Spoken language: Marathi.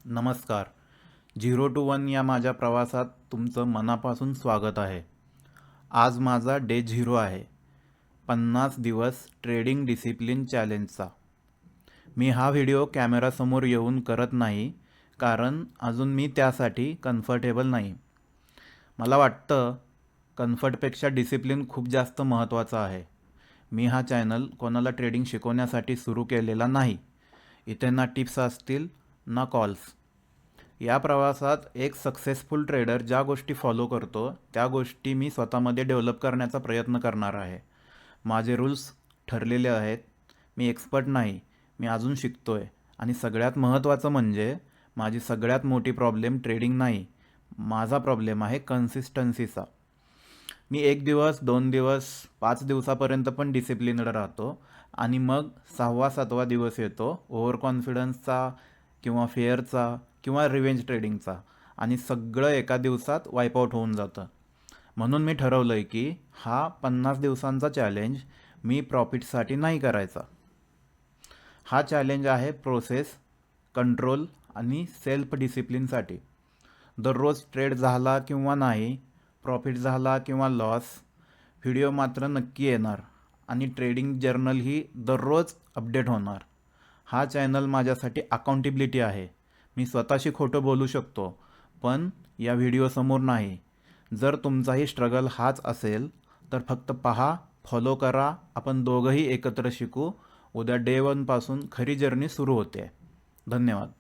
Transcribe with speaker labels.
Speaker 1: नमस्कार. 0 to 1 या माझ्या प्रवासात तुमचं मनापासून स्वागत आहे. आज माझा डे 0 आहे. 50 दिवस ट्रेडिंग डिसिप्लिन चॅलेंजचा. मी हा व्हिडिओ कॅमेरासमोर येऊन करत नाही, कारण अजून मी त्यासाठी कम्फर्टेबल नाही. मला वाटतं कम्फर्टपेक्षा डिसिप्लिन खूप जास्त महत्त्वाचं आहे. मी हा चॅनल कोणाला ट्रेडिंग शिकवण्यासाठी सुरू केलेला नाही. इथे ना टिप्स असतील ना कॉल्स. या प्रवासात एक सक्सेसफुल ट्रेडर ज्या गोष्टी फॉलो करतो त्या गोष्टी मी स्वतःमध्ये डेव्हलप करण्याचा प्रयत्न करणार आहे. माझे रूल्स ठरलेले आहेत. मी एक्सपर्ट नाही, मी अजून शिकतोय. आणि सगळ्यात महत्त्वाचं म्हणजे माझी सगळ्यात मोठी प्रॉब्लेम ट्रेडिंग नाही, माझा प्रॉब्लेम आहे कन्सिस्टन्सीचा. मी 1 दिवस 2 दिवस 5 दिवसापर्यंत पण डिसिप्लिनड राहतो आणि मग 6वा 7वा दिवस येतो ओव्हर कॉन्फिडन्सचा किंवा फेअरचा किंवा रिव्हेंज ट्रेडिंगचा आणि सगळं एका दिवसात वाईपआउट होऊन जातं. म्हणून मी ठरवलं आहे की हा 50 दिवसांचा चॅलेंज मी प्रॉफिटसाठी नाही करायचा. हा चॅलेंज आहे प्रोसेस, कंट्रोल आणि सेल्फ डिसिप्लिनसाठी. दररोज ट्रेड झाला किंवा नाही, प्रॉफिट झाला किंवा लॉस, व्हिडिओ मात्र नक्की येणार आणि ट्रेडिंग जर्नल ही दररोज अपडेट होणार. हा चॅनल माझ्यासाठी अकाउंटेबिलिटी आहे. मी स्वतःशी खोटं बोलू शकतो, पण या व्हिडिओसमोर नाही. जर तुमचाही स्ट्रगल हाच असेल तर फक्त पहा, फॉलो करा. आपण दोघंही एकत्र शिकू. उद्या डे 1 पासून खरी जर्नी सुरू होते. धन्यवाद.